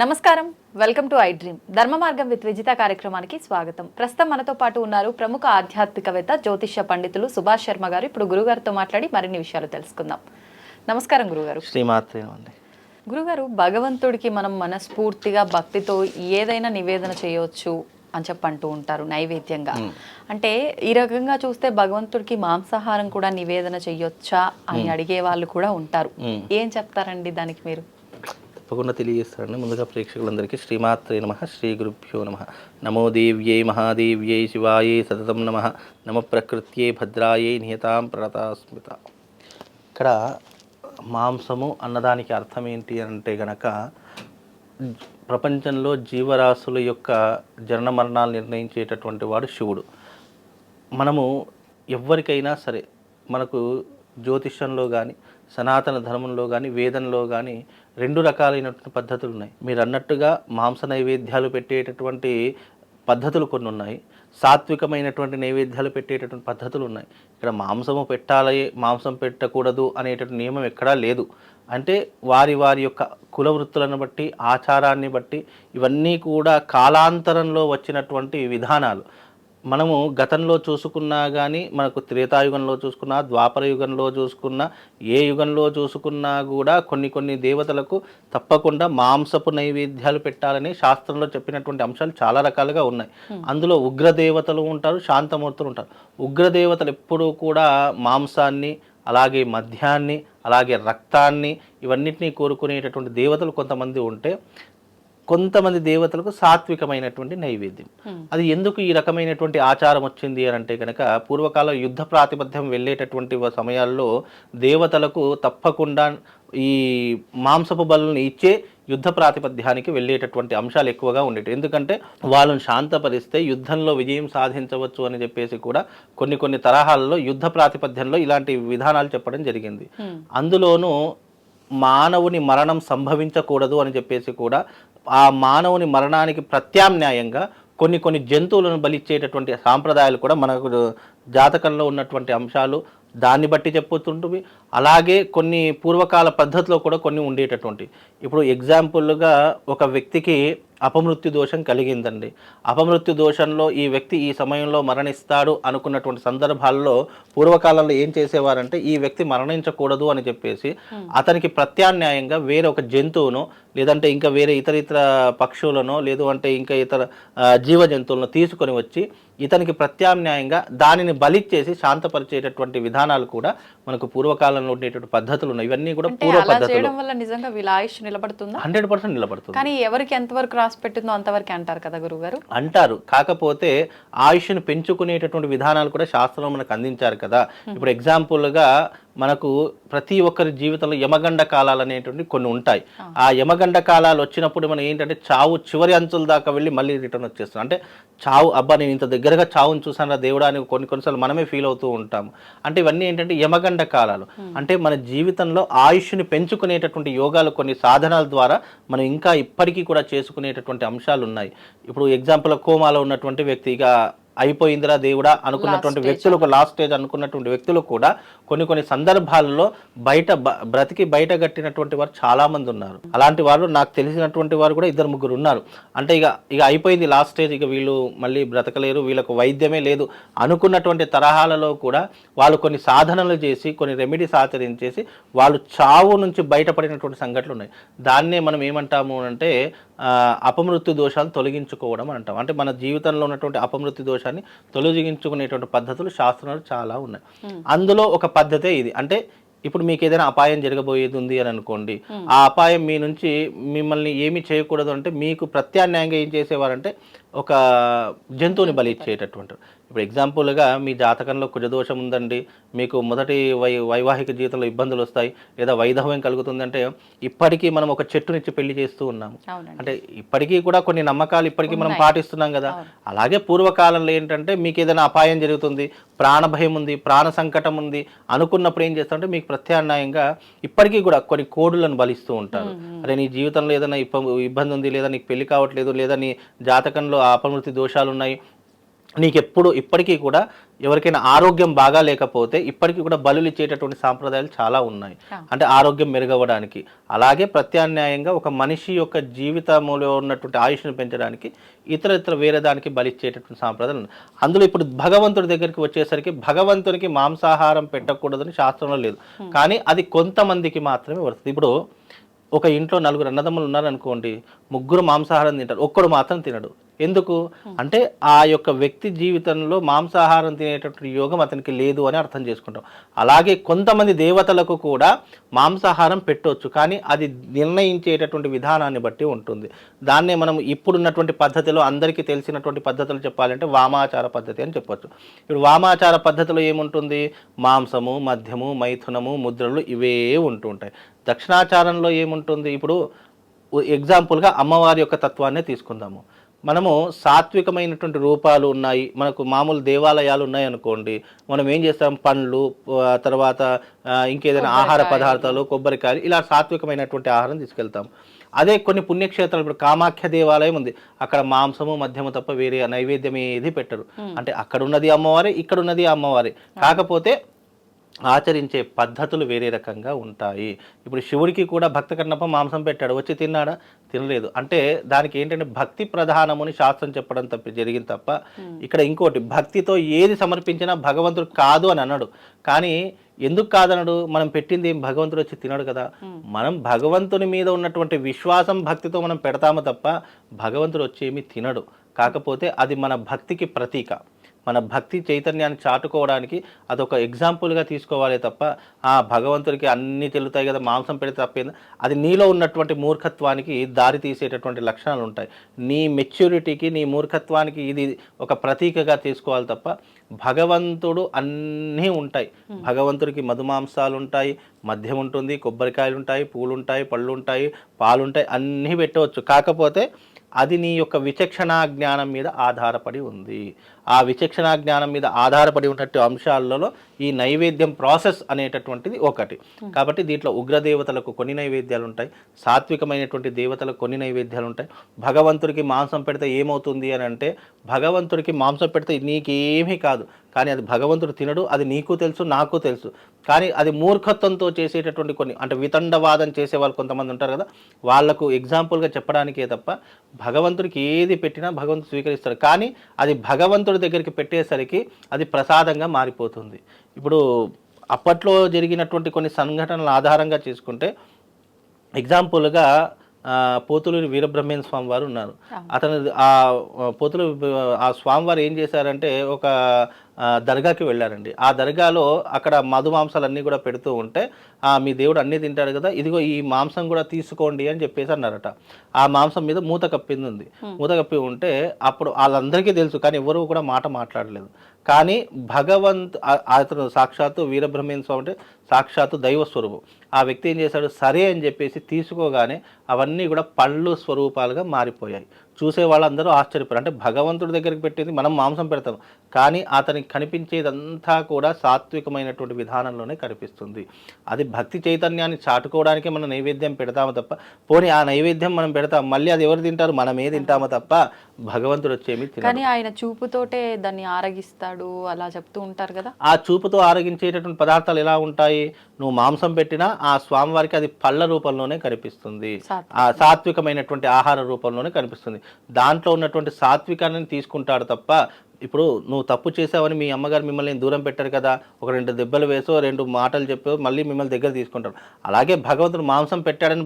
నమస్కారం, welcome to I dream. ధర్మ మార్గం విత్ విజిత కార్యక్రమానికి స్వాగతం. ప్రస్తుతం మనతో పాటు ఉన్నారు ప్రముఖ ఆధ్యాత్మికవేత్త, జ్యోతిష్య పండితులు సుభాష్ శర్మ గారు. ఇప్పుడు గురుగారితో మాట్లాడి మరిన్ని విషయాలు తెలుసుకుందాం. నమస్కారం గురుగారు. గురుగారు, భగవంతుడికి మనం మనస్ఫూర్తిగా భక్తితో ఏదైనా నివేదన చేయవచ్చు అని చెప్పంటూ ఉంటారు నైవేద్యంగా. అంటే ఈ రకంగా చూస్తే భగవంతుడికి మాంసాహారం కూడా నివేదన చెయ్యొచ్చా అని అడిగే వాళ్ళు కూడా ఉంటారు. ఏం చెప్తారండి దానికి మీరు? తప్పకుండా తెలియజేస్తారండి. ముందుగా ప్రేక్షకులందరికీ శ్రీమాత్రే నమః, శ్రీ గురుభ్యో నమః. నమో దేవ్యై మహాదేవ్యై శివాయై సతతం నమః. నమ ప్రకృత్యై భద్రాయై నియతాం ప్రణతాస్మిత. ఇక్కడ మాంసము అన్నదానికి అర్థం ఏంటి అంటే గనక, ప్రపంచంలో జీవరాశుల యొక్క జనన మరణాలు నిర్ణయించేటటువంటి వాడు శివుడు. మనము ఎవరికైనా సరే, మనకు జ్యోతిష్యంలో కానీ, సనాతన ధర్మంలో కానీ, వేదంలో కానీ రెండు రకాలైనటువంటి పద్ధతులు ఉన్నాయి. మీరు అన్నట్టుగా మాంస నైవేద్యాలు పెట్టేటటువంటి పద్ధతులు కొన్ని ఉన్నాయి, సాత్వికమైనటువంటి నైవేద్యాలు పెట్టేటటువంటి పద్ధతులు ఉన్నాయి. ఇక్కడ మాంసము పెట్టాలి, మాంసం పెట్టకూడదు అనేటటువంటి నియమం ఎక్కడా లేదు. అంటే వారి వారి యొక్క కుల వృత్తులను బట్టి, ఆచారాన్ని బట్టి, ఇవన్నీ కూడా కాలాంతరంలో వచ్చినటువంటి విధానాలు. మనము గతంలో చూసుకున్నా కానీ, మనకు త్రేతాయుగంలో చూసుకున్నా, ద్వాపర యుగంలో చూసుకున్నా, ఏ యుగంలో చూసుకున్నా కూడా కొన్ని దేవతలకు తప్పకుండా మాంసపు నైవేద్యాలు పెట్టాలని శాస్త్రంలో చెప్పినటువంటి అంశాలు చాలా రకాలుగా ఉన్నాయి. అందులో ఉగ్రదేవతలు ఉంటారు, శాంతమూర్తులు ఉంటారు. ఉగ్రదేవతలు ఎప్పుడూ కూడా మాంసాన్ని, అలాగే మద్యాన్ని, అలాగే రక్తాన్ని, ఇవన్నిటినీ కోరుకునేటటువంటి దేవతలు కొంతమంది ఉంటే, కొంతమంది దేవతలకు సాత్వికమైనటువంటి నైవేద్యం. అది ఎందుకు ఈ రకమైనటువంటి ఆచారం వచ్చింది అని అంటే కనుక, పూర్వకాలం యుద్ధ ప్రాతిపథ్యం వెళ్ళేటటువంటి సమయాల్లో దేవతలకు తప్పకుండా ఈ మాంసపు బలులను ఇచ్చే యుద్ధ ప్రాతిపథ్యానికి వెళ్ళేటటువంటి అంశాలు ఎక్కువగా ఉండేవి. ఎందుకంటే వాళ్ళని శాంతపరిస్తే యుద్ధంలో విజయం సాధించవచ్చు అని చెప్పేసి కూడా కొన్ని తరహాలలో యుద్ధ ప్రాతిపథ్యంలో ఇలాంటి విధానాలు చెప్పడం జరిగింది. అందులోనూ మానవుని మరణం సంభవించకూడదు అని చెప్పేసి కూడా, ఆ మానవుని మరణానికి ప్రత్యామ్నాయంగా కొన్ని జంతువులను బలిచ్చేటటువంటి సాంప్రదాయాలు కూడా మనకు జాతకంలో ఉన్నటువంటి అంశాలు దాన్ని బట్టి చెప్పుతుంటుంది. అలాగే కొన్ని పూర్వకాల పద్ధతిలో కూడా కొన్ని ఉండేటటువంటి. ఇప్పుడు ఎగ్జాంపుల్గా ఒక వ్యక్తికి అపమృత్యు దోషం కలిగిందండి. అపమృత్యు దోషంలో ఈ వ్యక్తి ఈ సమయంలో మరణిస్తాడు అనుకున్నటువంటి సందర్భాల్లో పూర్వకాలంలో ఏం చేసేవారంటే, ఈ వ్యక్తి మరణించకూడదు అని చెప్పేసి అతనికి ప్రత్యామ్నాయంగా వేరే ఒక జంతువును, లేదంటే ఇంకా వేరే ఇతర పక్షులను, లేదు అంటే ఇంకా ఇతర జీవ జంతువులను తీసుకొని వచ్చి ఇతనికి ప్రత్యామ్నాయంగా దానిని బలిచ్చేసి శాంతపరిచేటటువంటి విధానాలు కూడా మనకు పూర్వకాలంలో ఉండేటువంటి పద్ధతులు ఉన్నాయి. ఇవన్నీ కూడా పూర్వ పద్ధతులు. 100% నిలబడుతుంది. కానీ ఎవరికి ఎంతవరకు రాసి పెట్టిందో అంతవరకు అంటారు కదా గురుగారు? అంటారు. కాకపోతే ఆయుష్ను పెంచుకునేటటువంటి విధానాలు కూడా శాస్త్రంలో మనకు అందించారు కదా. ఇప్పుడు ఎగ్జాంపుల్గా మనకు ప్రతి ఒక్కరి జీవితంలో యమగండ కాలాలు అనేటువంటి కొన్ని ఉంటాయి. ఆ యమగండ కాలాలు వచ్చినప్పుడు మనం ఏంటంటే, చావు చివరి అంచుల దాకా వెళ్ళి మళ్ళీ రిటర్న్ వచ్చేస్తాం. అంటే చావు, అబ్బా నేను ఇంత దగ్గరగా చావును చూసాను రా దేవుడా అని కొన్నిసార్లు మనమే ఫీల్ అవుతూ ఉంటాము. అంటే ఇవన్నీ ఏంటంటే యమగండ కాలాలు. అంటే మన జీవితంలో ఆయుష్ని పెంచుకునేటటువంటి యోగాలు, కొన్ని సాధనాల ద్వారా మనం ఇంకా ఇప్పటికీ కూడా చేసుకునేటటువంటి అంశాలు ఉన్నాయి. ఇప్పుడు ఎగ్జాంపుల్ కోమాలో ఉన్నటువంటి వ్యక్తి, ఇక అయిపోయిందిరా దేవుడా అనుకున్నటువంటి వ్యక్తులకు, లాస్ట్ స్టేజ్ అనుకున్నటువంటి వ్యక్తులు కూడా కొన్ని సందర్భాల్లో బ్రతికి బయట గట్టినటువంటి వారు చాలా మంది ఉన్నారు. అలాంటి వారు నాకు తెలిసినటువంటి వారు కూడా 2-3 ఉన్నారు. అంటే ఇక అయిపోయింది లాస్ట్ స్టేజ్, ఇక వీళ్ళు మళ్ళీ బ్రతకలేరు, వీళ్ళకు వైద్యమే లేదు అనుకున్నటువంటి తరహాలలో కూడా వాళ్ళు కొన్ని సాధనలు చేసి, కొన్ని రెమెడీస్ ఆచరించేసి వాళ్ళు చావు నుంచి బయటపడినటువంటి సంఘటనలు ఉన్నాయి. దాన్నే మనం ఏమంటాము అంటే అపమృత్యు దోషాలు తొలగించుకోవడం అంటాం. అంటే మన జీవితంలో ఉన్నటువంటి అపమృత్యు దోషాన్ని తొలగించుకునేటువంటి పద్ధతులు శాస్త్రంలో చాలా ఉన్నాయి. అందులో ఒక పద్ధతే ఇది. అంటే ఇప్పుడు మీకు ఏదైనా అపాయం జరగబోయేది ఉంది అని అనుకోండి, ఆ అపాయం మీ నుంచి మిమ్మల్ని ఏమి చేయకూడదు అంటే, మీకు ప్రత్యామ్నాయంగా ఏం చేసేవారంటే ఒక జంతువుని బలి ఇచ్చేటటువంటి. ఇప్పుడు ఎగ్జాంపుల్గా మీ జాతకంలో కుజదోషం ఉందండి, మీకు మొదటి వైవాహిక జీవితంలో ఇబ్బందులు వస్తాయి, లేదా వైధవ్యం కలుగుతుందంటే ఇప్పటికీ మనం ఒక చెట్టునిచ్చి పెళ్లి చేస్తూ ఉన్నాము. అంటే ఇప్పటికీ కూడా కొన్ని నమ్మకాలు ఇప్పటికీ మనం పాటిస్తున్నాం కదా. అలాగే పూర్వకాలంలో ఏంటంటే, మీకు ఏదైనా అపాయం జరుగుతుంది, ప్రాణభయం ఉంది, ప్రాణ సంకటం ఉంది అనుకున్నప్పుడు ఏం చేస్తారంటే, మీకు ప్రత్యామ్నాయంగా ఇప్పటికీ కూడా కొన్ని కోడులను బలిస్తూ ఉంటారు. అరే నీ జీవితంలో ఏదైనా ఇబ్బంది ఉంది, లేదా నీకు పెళ్లి కావట్లేదు, లేదా నీ జాతకంలో అపమృత్యు దోషాలు ఉన్నాయి, నీకు ఇప్పటికీ కూడా ఎవరికైనా ఆరోగ్యం బాగా లేకపోతే ఇప్పటికీ కూడా బలులు ఇచ్చేటటువంటి సాంప్రదాయాలు చాలా ఉన్నాయి, అంటే ఆరోగ్యం మెరుగవడానికి. అలాగే ప్రత్యామ్నాయంగా ఒక మనిషి యొక్క జీవితంలో ఉన్నటువంటి ఆయుష్ను పెంచడానికి ఇతర వేరే దానికి బలిచ్చేటటువంటి సాంప్రదాయాలు ఉన్నాయి. అందులో ఇప్పుడు భగవంతుడి దగ్గరికి వచ్చేసరికి భగవంతునికి మాంసాహారం పెట్టకూడదని శాస్త్రంలో లేదు, కానీ అది కొంతమందికి మాత్రమే వస్తుంది. ఇప్పుడు ఒక ఇంట్లో 4 అన్నదమ్ములు ఉన్నారనుకోండి, 3 మాంసాహారం తింటారు, ఒక్కడు మాత్రం తినడు. ఎందుకు అంటే ఆ యొక్క వ్యక్తి జీవితంలో మాంసాహారం తినేటటువంటి యోగం అతనికి లేదు అని అర్థం చేసుకుంటాం. అలాగే కొంతమంది దేవతలకు కూడా మాంసాహారం పెట్టవచ్చు, కానీ అది నిర్ణయించేటటువంటి విధానాన్ని బట్టి ఉంటుంది. దాన్నే మనం ఇప్పుడున్నటువంటి పద్ధతిలో అందరికీ తెలిసినటువంటి పద్ధతులు చెప్పాలంటే వామాచార పద్ధతి అని చెప్పొచ్చు. ఇప్పుడు వామాచార పద్ధతిలో ఏముంటుంది, మాంసము, మద్యము, మైథునము, ముద్రలు ఇవే ఉంటుంటాయి. దక్షిణాచారంలో ఏముంటుంది, ఇప్పుడు ఎగ్జాంపుల్గా అమ్మవారి యొక్క తత్వాన్నే తీసుకుందాము. మనము సాత్వికమైనటువంటి రూపాలు ఉన్నాయి, మనకు మామూలు దేవాలయాలు ఉన్నాయి అనుకోండి, మనం ఏం చేస్తాం, పండ్లు, తర్వాత ఇంకేదైనా ఆహార పదార్థాలు, కొబ్బరికాయలు, ఇలా సాత్వికమైనటువంటి ఆహారం తీసుకెళ్తాం. అదే కొన్ని పుణ్యక్షేత్రాలు, ఇప్పుడు కామాఖ్య దేవాలయం ఉంది, అక్కడ మాంసము మద్యము తప్ప వేరే నైవేద్యం ఏది పెట్టరు. అంటే అక్కడ ఉన్నది అమ్మవారే, ఇక్కడ ఉన్నది అమ్మవారే, కాకపోతే ఆచరించే పద్ధతులు వేరే రకంగా ఉంటాయి. ఇప్పుడు శివుడికి కూడా భక్త కన్నప్ప మాంసం పెట్టాడు, వచ్చి తిన్నాడా, తినలేదు. అంటే దానికి ఏంటంటే భక్తి ప్రధానముని శాస్త్రం చెప్పడం జరిగింది తప్ప ఇక్కడ ఇంకోటి, భక్తితో ఏది సమర్పించినా భగవంతుడు కాదు అని అన్నాడు. కానీ ఎందుకు కాదనడు, మనం పెట్టింది ఏం భగవంతుడు వచ్చి తినడు కదా. మనం భగవంతుని మీద ఉన్నటువంటి విశ్వాసం భక్తితో మనం పెడతాము తప్ప భగవంతుడు వచ్చి ఏమీ తినడు. కాకపోతే అది మన భక్తికి ప్రతీక, మన భక్తి చైతన్యాన్ని చాటుకోవడానికి అదొక ఎగ్జాంపుల్గా తీసుకోవాలి తప్ప ఆ భగవంతుడికి అన్నీ తెలుతాయి కదా, మాంసం పెడితే తప్పేంది, అది నీలో ఉన్నటువంటి మూర్ఖత్వానికి దారి తీసేటటువంటి లక్షణాలు ఉంటాయి. నీ మెచ్యూరిటీకి, నీ మూర్ఖత్వానికి ఇది ఒక ప్రతీకగా తీసుకోవాలి తప్ప భగవంతుడు అన్నీ ఉంటాయి. భగవంతుడికి మధుమాంసాలు ఉంటాయి, మద్యం ఉంటుంది, కొబ్బరికాయలు ఉంటాయి, పూలు ఉంటాయి, పళ్ళు ఉంటాయి, పాలు ఉంటాయి, అన్నీ పెట్టవచ్చు. కాకపోతే అది నీ యొక్క విచక్షణా జ్ఞానం మీద ఆధారపడి ఉంది. ఆ విచక్షణా జ్ఞానం మీద ఆధారపడి ఉన్నట్టు అంశాలలో ఈ నైవేద్యం ప్రాసెస్ అనేటటువంటిది ఒకటి. కాబట్టి దీంట్లో ఉగ్రదేవతలకు కొన్ని నైవేద్యాలు ఉంటాయి, సాత్వికమైనటువంటి దేవతలకు కొన్ని నైవేద్యాలు ఉంటాయి. భగవంతుడికి మాంసం పెడితే ఏమవుతుంది అని అంటే, భగవంతుడికి మాంసం పెడితే నీకేమీ కాదు, కానీ అది భగవంతుడు తినడు, అది నీకు తెలుసు, నాకు తెలుసు. కానీ అది మూర్ఖత్వంతో చేసేటటువంటి కొన్ని, అంటే వితండవాదం చేసే వాళ్ళు కొంతమంది ఉంటారు కదా, వాళ్లకు ఎగ్జాంపుల్గా చెప్పడానికే తప్ప భగవంతుడికి ఏది పెట్టినా భగవంతుడు స్వీకరిస్తాడు. కానీ అది భగవంతుడి దగ్గరికి పెట్టేసరికి అది ప్రసాదంగా మారిపోతుంది. ఇప్పుడు అప్పట్లో జరిగినటువంటి కొన్ని సంఘటనల ఆధారంగా చేసుకుంటే, ఎగ్జాంపుల్గా పోతులూరి వీరబ్రహ్మేంద్ర స్వామి వారు ఉన్నారు. అతను ఆ స్వామివారు ఏం చేశారంటే ఒక దర్గాకి వెళ్ళారండి. ఆ దర్గాలో అక్కడ మధుమాంసాలన్నీ కూడా పెడుతూ ఉంటే, మీ దేవుడు అన్నీ తింటాడు కదా, ఇదిగో ఈ మాంసం కూడా తీసుకోండి అని చెప్పేసి అన్నారట. ఆ మాంసం మీద మూత కప్పింది ఉంది. మూత కప్పి ఉంటే అప్పుడు వాళ్ళందరికీ తెలుసు, కానీ ఎవరు కూడా మాట మాట్లాడలేదు. కానీ అతను సాక్షాత్తు వీరబ్రహ్మేంద్ర స్వామి అంటే సాక్షాత్తు దైవ స్వరూపం. ఆ వ్యక్తి ఏం చేశాడు, సరే అని చెప్పేసి తీసుకోగానే అవన్నీ కూడా పళ్ళు స్వరూపాలుగా మారిపోయాయి. చూసే వాళ్ళందరూ ఆశ్చర్యపోయారు. అంటే భగవంతుడి దగ్గరికి పెట్టేది మనం మాంసం పెడతాం, కానీ అతనికి కనిపించేదంతా కూడా సాత్వికమైనటువంటి విధానంలోనే కనిపిస్తుంది. అది భక్తి చైతన్యాన్ని చాటుకోవడానికే మనం నైవేద్యం పెడతాము తప్ప, పోనీ ఆ నైవేద్యం మనం పెడతాం, మళ్ళీ అది ఎవరు తింటారు, మనమే తింటామో తప్ప భగవంతుడు వచ్చేమి తినడు. కానీ ఆయన చూపుతోటే దాన్ని ఆరగిస్తాడు అలా చెప్తూ ఉంటారు కదా. ఆ చూపుతో ఆరగించేటటువంటి పదార్థాలు ఎలా ఉంటాయి, నువ్వు మాంసం పెట్టినా ఆ స్వామివారికి అది పళ్ళ రూపంలోనే కనిపిస్తుంది, ఆ సాత్వికమైనటువంటి ఆహార రూపంలోనే కనిపిస్తుంది. దాంట్లో ఉన్నటువంటి సాత్వికాన్ని తీసుకుంటాడు తప్ప, ఇప్పుడు నువ్వు తప్పు చేసావని మీ అమ్మగారు మిమ్మల్ని దూరం పెట్టారు కదా, ఒక 2 దెబ్బలు వేసో 2 మాటలు చెప్పో మళ్ళీ మిమ్మల్ని దగ్గర తీసుకుంటారు. అలాగే భగవంతుడు మాంసం పెట్టాడని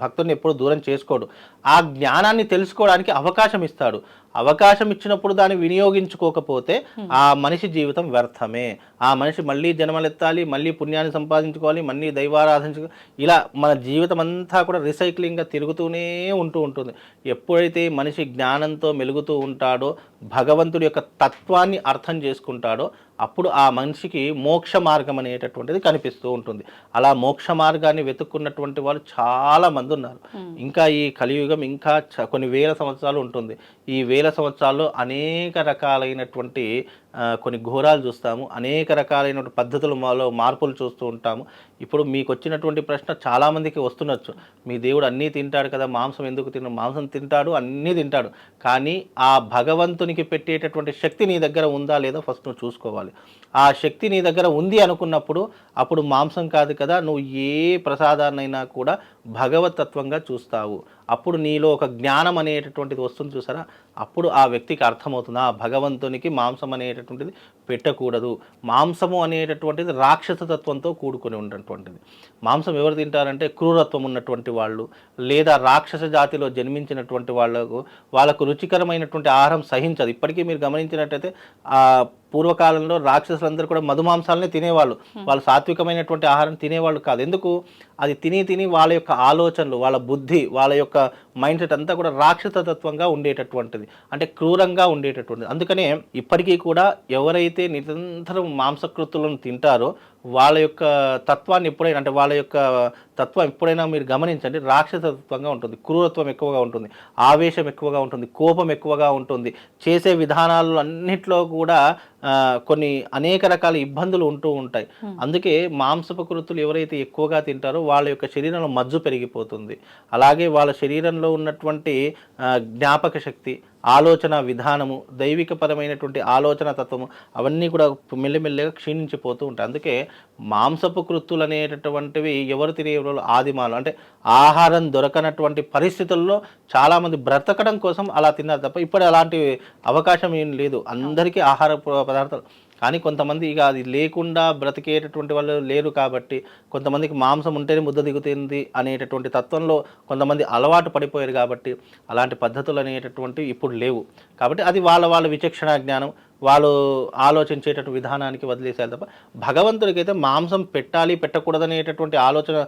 భక్తుడిని ఎప్పుడు దూరం చేసుకోడు. ఆ జ్ఞానాన్ని తెలుసుకోవడానికి అవకాశం ఇస్తాడు. అవకాశం ఇచ్చినప్పుడు దాన్ని వినియోగించుకోకపోతే ఆ మనిషి జీవితం వ్యర్థమే. ఆ మనిషి మళ్ళీ జన్మలెత్తాలి, మళ్ళీ పుణ్యాన్ని సంపాదించుకోవాలి, మళ్ళీ దైవారాధించుకో, ఇలా మన జీవితం అంతా కూడా రీసైక్లింగ్గా తిరుగుతూనే ఉంటుంది. ఎప్పుడైతే మనిషి జ్ఞానంతో మెలుగుతూ ఉంటాడో, భగవంతుడి యొక్క తత్వాన్ని అర్థం చేసుకుంటాడో, అప్పుడు ఆ మనిషికి మోక్ష మార్గం అనేటటువంటిది కనిపిస్తూ ఉంటుంది. అలా మోక్ష మార్గాన్ని వెతుక్కున్నటువంటి వాళ్ళు చాలా మంది ఉన్నారు. ఇంకా ఈ కలియుగం ఇంకా కొన్ని వేల సంవత్సరాలు ఉంటుంది. ఈ వేల సంవత్సరాల్లో అనేక రకాలైనటువంటి కొన్ని ఘోరాలు చూస్తాము, అనేక రకాలైన పద్ధతులు మాలో మార్పులు చూస్తూ ఉంటాము. ఇప్పుడు మీకు వచ్చినటువంటి ప్రశ్న చాలామందికి వస్తుండొచ్చు, మీ దేవుడు అన్నీ తింటాడు కదా, మాంసం ఎందుకు తినడు? మాంసం తింటాడు, అన్నీ తింటాడు, కానీ ఆ భగవంతునికి పెట్టేటటువంటి శక్తి నీ దగ్గర ఉందా లేదా ఫస్ట్ నువ్వు చూసుకోవాలి. ఆ శక్తి నీ దగ్గర ఉంది అనుకున్నప్పుడు అప్పుడు మాంసం కాదు కదా, నువ్వు ఏ ప్రసాదాన్నైనా కూడా భగవతత్వంగా చూస్తావు. అప్పుడు నీలో ఒక జ్ఞానం అనేటటువంటిది వస్తుంది చూసారా, అప్పుడు ఆ వ్యక్తికి అర్థమవుతుంది ఆ భగవంతునికి మాంసం అనేటటువంటిది పెట్టకూడదు. మాంసము అనేటటువంటిది రాక్షస తత్వంతో కూడుకొని ఉన్నటువంటిది. మాంసం ఎవరు తింటారంటే క్రూరత్వం ఉన్నటువంటి వాళ్ళు, లేదా రాక్షస జాతిలో జన్మించినటువంటి వాళ్ళకు రుచికరమైనటువంటి ఆహారం సహించదు. ఇప్పటికీ మీరు గమనించినట్టయితే పూర్వకాలంలో రాక్షసులందరూ కూడా మధుమాంసాలనే తినేవాళ్ళు. వాళ్ళు సాత్వికమైనటువంటి ఆహారం తినేవాళ్ళు కాదు. ఎందుకు? అది తిని వాళ్ళ యొక్క ఆలోచనలు, వాళ్ళ బుద్ధి, వాళ్ళ యొక్క మైండ్ సెట్ అంతా కూడా రాక్షసతత్వంగా ఉండేటటువంటిది, అంటే క్రూరంగా ఉండేటటువంటిది. అందుకనే ఇప్పటికీ కూడా ఎవరైతే నిరంతరం మాంసకృతులను తింటారో వాళ్ళ యొక్క తత్వాన్ని ఎప్పుడైనా, అంటే వాళ్ళ యొక్క తత్వం ఎప్పుడైనా మీరు గమనించండి, రాక్షసతత్వంగా ఉంటుంది, క్రూరత్వం ఎక్కువగా ఉంటుంది, ఆవేశం ఎక్కువగా ఉంటుంది, కోపం ఎక్కువగా ఉంటుంది, చేసే విధానాలు అన్నిట్లో కూడా కొన్ని అనేక రకాల ఇబ్బందులు ఉంటూ ఉంటాయి. అందుకే మాంసపు కృతులు ఎవరైతే ఎక్కువగా తింటారో వాళ్ళ యొక్క శరీరంలో మజ్జు పెరిగిపోతుంది. అలాగే వాళ్ళ శరీరంలో ఉన్నటువంటి జ్ఞాపక శక్తి, ఆలోచన విధానము, దైవికపరమైనటువంటి ఆలోచన తత్వము అవన్నీ కూడా మెల్లమెల్లగా క్షీణించిపోతూ ఉంటాయి. అందుకే మాంసపు కృత్తులు అనేటటువంటివి ఎవరు తినే ఆదిమాలు, అంటే ఆహారం దొరకనటువంటి పరిస్థితుల్లో చాలామంది బ్రతకడం కోసం అలా తిన్నారు తప్ప ఇప్పుడు అలాంటి అవకాశం ఏం లేదు. అందరికీ ఆహార పదార్థాలు, కానీ కొంతమంది ఇక అది లేకుండా బ్రతికేటటువంటి వాళ్ళు లేరు కాబట్టి కొంతమందికి మాంసం ఉంటేనే ముద్ద దిగుతుంది అనేటటువంటి తత్వంలో కొంతమంది అలవాటు పడిపోయారు కాబట్టి అలాంటి పద్ధతులు అనేటటువంటివి ఇప్పుడు లేవు. కాబట్టి అది వాళ్ళ విచక్షణ జ్ఞానం, వాళ్ళు ఆలోచించేటటువంటి విధానానికి వదిలేసారు తప్ప భగవంతుడికైతే మాంసం పెట్టాలి పెట్టకూడదనేటటువంటి ఆలోచన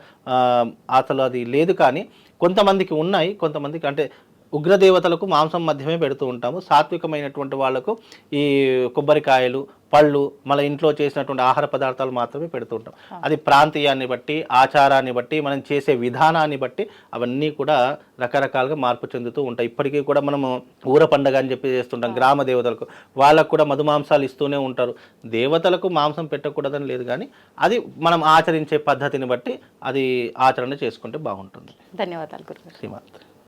అసలు అది లేదు. కానీ కొంతమందికి ఉన్నాయి, కొంతమందికి అంటే ఉగ్రదేవతలకు మాంసం మధ్యమే పెడుతూ ఉంటాము, సాత్వికమైనటువంటి వాళ్లకు ఈ కొబ్బరికాయలు, పళ్ళు, మన ఇంట్లో చేసినటువంటి ఆహార పదార్థాలు మాత్రమే పెడుతూ ఉంటాం. అది ప్రాంతీయాన్ని బట్టి, ఆచారాన్ని బట్టి, మనం చేసే విధానాన్ని బట్టి అవన్నీ కూడా రకరకాలుగా మార్పు చెందుతూ ఉంటాయి. ఇప్పటికీ కూడా మనము ఊర పండగ అని చెప్పి చేస్తుంటాం గ్రామ దేవతలకు, వాళ్ళకు కూడా మధుమాంసాలు ఇస్తూనే ఉంటారు. దేవతలకు మాంసం పెట్టకూడదని లేదు, కానీ అది మనం ఆచరించే పద్ధతిని బట్టి అది ఆచరణ చేసుకుంటే బాగుంటుంది. ధన్యవాదాలు గురుగారు. శ్రీమాన్.